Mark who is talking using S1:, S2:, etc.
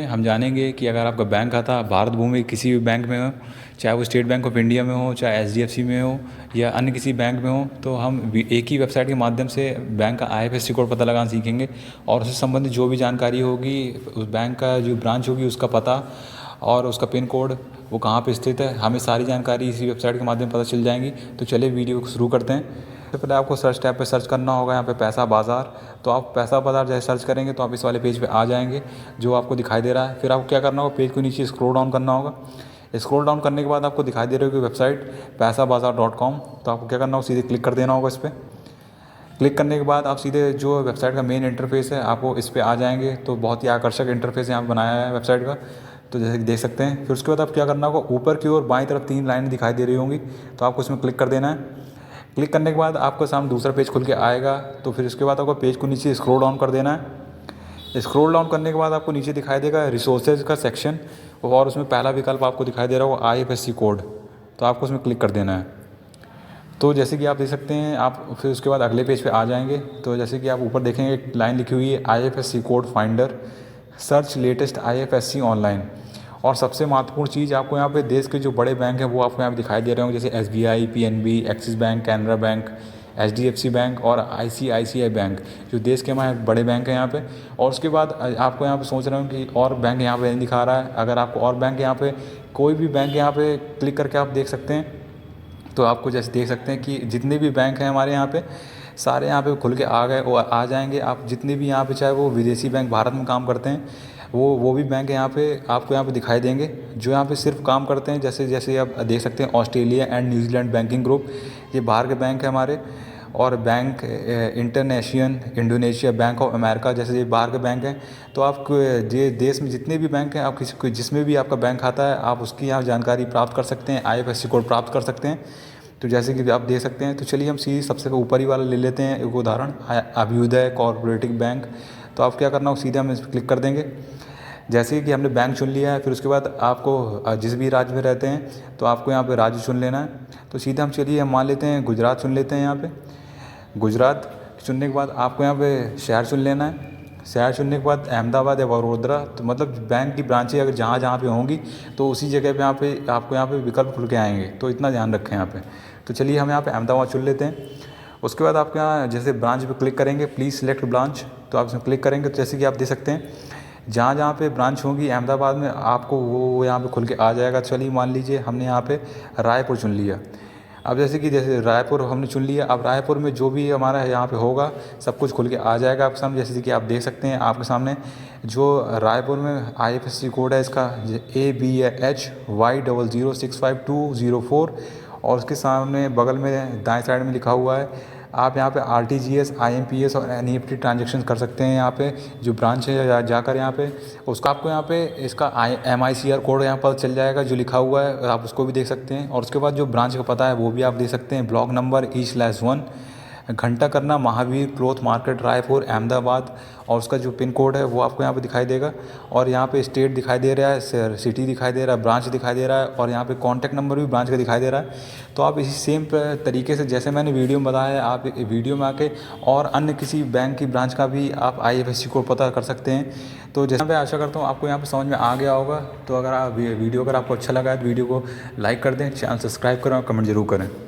S1: हम जानेंगे कि अगर आपका बैंक खाता भारत भूमि किसी भी बैंक में हो, चाहे वो स्टेट बैंक ऑफ इंडिया में हो, चाहे एचडीएफसी में हो या अन्य किसी बैंक में हो, तो हम एक ही वेबसाइट के माध्यम से बैंक का आईएफएससी कोड पता लगाना सीखेंगे। और उससे संबंधित जो भी जानकारी होगी, उस बैंक का जो ब्रांच होगी उसका पता और उसका पिन कोड, वो कहाँ पे स्थित है, हमें सारी जानकारी इसी वेबसाइट के माध्यम पता चल जाएंगी। तो चलिए वीडियो को शुरू करते हैं। सबसे पहले आपको सर्च टैब पे सर्च करना होगा, यहाँ पे पैसा बाज़ार। तो आप पैसा बाज़ार जैसे सर्च करेंगे तो आप इस वाले पेज पे आ जाएंगे जो आपको दिखाई दे रहा है। फिर आपको क्या करना होगा, पेज को नीचे स्क्रॉल डाउन करना होगा। स्क्रॉल डाउन करने के बाद आपको दिखाई दे रही होगी वेबसाइट पैसाबाजार.com। तो आपको क्या करना होगा, सीधे क्लिक कर देना होगा इस पर। क्लिक करने के बाद आप सीधे जो वेबसाइट का मेन इंटरफेस है आपको इस पर आ जाएंगे। तो बहुत ही आकर्षक इंटरफेस यहाँ पे बनाया है वेबसाइट का, तो जैसे कि देख सकते हैं। फिर उसके बाद आप क्या करना होगा, ऊपर की ओर बाईं तरफ 3 लाइनें दिखाई दे रही होंगी, तो आपको इसमें क्लिक कर देना है। क्लिक करने के बाद आपको सामने दूसरा पेज खुल के आएगा। तो फिर उसके बाद आपको पेज को नीचे स्क्रॉल डाउन कर देना है। स्क्रॉल डाउन करने के बाद आपको नीचे दिखाई देगा रिसोर्सेज का सेक्शन, और उसमें पहला विकल्प आपको दिखाई दे रहा होगा आईएफएससी कोड। तो आपको उसमें क्लिक कर देना है। तो जैसे कि आप देख सकते हैं, आप फिर उसके बाद अगले पेज पे आ जाएंगे। तो जैसे कि आप ऊपर देखेंगे एक लाइन लिखी हुई है IFSC code finder, search latest IFSC online. और सबसे महत्वपूर्ण चीज़ आपको यहाँ पे देश के जो बड़े बैंक हैं वो आपको यहाँ पे दिखाई दे रहे होंगे, जैसे SBI, PNB, axis bank, Canara bank, HDFC bank और आईसीआईसीआई बैंक, जो देश के हमारे बड़े बैंक हैं यहाँ पे। और उसके बाद आपको यहाँ पे सोच रहे हो कि और बैंक यहाँ पे नहीं दिखा रहा है। अगर आपको और बैंक यहाँ पे कोई भी बैंक यहाँ पे क्लिक करके आप देख सकते हैं। तो आपको जैसे देख सकते हैं कि जितने भी बैंक हैं हमारे यहाँ पे, सारे यहाँ पे खुल के आ गए और आ जाएंगे। आप जितने भी यहाँ पे, चाहे वो विदेशी बैंक भारत में काम करते हैं, वो भी बैंक यहाँ पे आपको यहाँ पे दिखाई देंगे, जो यहाँ पे सिर्फ काम करते हैं। जैसे जैसे आप देख सकते हैं Australia and New Zealand banking group, ये बाहर के बैंक है हमारे। और bank international Indonesia, bank of America, जैसे ये बाहर के बैंक हैं। तो आप ये देश में जितने भी बैंक हैं, आप किसी को जिसमें भी आपका बैंक खाता है, आप उसकी यहाँ जानकारी प्राप्त कर सकते हैं, आईएफएससी कोड प्राप्त कर सकते हैं। तो जैसे कि आप देख सकते हैं। तो चलिए हम सीधे सबसे ऊपर ही वाला ले लेते हैं एक उदाहरण, अभ्युदय कोऑपरेटिव बैंक। तो आप क्या करना होगा, सीधे हम इस पर क्लिक कर देंगे। जैसे कि हमने बैंक चुन लिया है, फिर उसके बाद आपको जिस भी राज्य में रहते हैं तो आपको यहाँ पे राज्य चुन लेना है। तो सीधे हम चलिए हम मान लेते हैं गुजरात चुन लेते हैं। यहाँ पे गुजरात चुनने के बाद आपको यहाँ पे शहर चुन लेना है। शहर चुनने के बाद अहमदाबाद या वडोदरा, तो मतलब बैंक की ब्रांचें अगर जहाँ जहाँ पे होंगी तो उसी जगह पे यहाँ पे आपको यहाँ पे विकल्प खुल के आएंगे। तो इतना ध्यान रखें यहाँ पे। तो चलिए हम यहाँ पे अहमदाबाद चुन लेते हैं। उसके बाद आपके यहाँ जैसे ब्रांच पे क्लिक करेंगे, प्लीज़ सिलेक्ट ब्रांच, तो आप इसमें क्लिक करेंगे। तो जैसे कि आप देख सकते हैं जहाँ जहाँ पे ब्रांच होगी अहमदाबाद में, आपको वो यहाँ पे खुल के आ जाएगा। चलिए मान लीजिए हमने यहाँ पे रायपुर चुन लिया। अब जैसे रायपुर हमने चुन लिया, अब रायपुर में जो भी हमारा यहाँ पे होगा सब कुछ खुल के आ जाएगा आपके सामने। जैसे कि आप देख सकते हैं आपके सामने जो रायपुर में आईएफएससी कोड है इसका ABHY00652004, और उसके सामने बगल में दाएं साइड में लिखा हुआ है आप यहाँ पे आरटीजीएस, आईएमपीएस और एनईएफटी ट्रांजैक्शन कर सकते हैं। यहाँ पे जो ब्रांच है जाकर यहाँ पे उसका आपको यहाँ पे इसका MICR कोड यहाँ पर चल जाएगा जो लिखा हुआ है, आप उसको भी देख सकते हैं। और उसके बाद जो ब्रांच का पता है वो भी आप देख सकते हैं, ब्लॉक नंबर E/1, घंटा करना, महावीर क्लॉथ मार्केट, रायपुर, अहमदाबाद। और उसका जो पिन कोड है वो आपको यहाँ पे दिखाई देगा। और यहाँ पे स्टेट दिखाई दे रहा है, सिटी दिखाई दे रहा है, ब्रांच दिखाई दे रहा है, और यहाँ पे कॉन्टैक्ट नंबर भी ब्रांच का दिखाई दे रहा है। तो आप इसी सेम तरीके से जैसे मैंने वीडियो में बताया है, आप वीडियो में आके और अन्य किसी बैंक की ब्रांच का भी आप आईएफएससी कोड पता कर सकते हैं। तो जैसे मैं आशा करता हूँ आपको यहाँ पे समझ में आ गया होगा। तो अगर आप वीडियो अगर आपको अच्छा लगा है तो वीडियो को लाइक कर दें, चैनल सब्सक्राइब करें और कमेंट जरूर करें।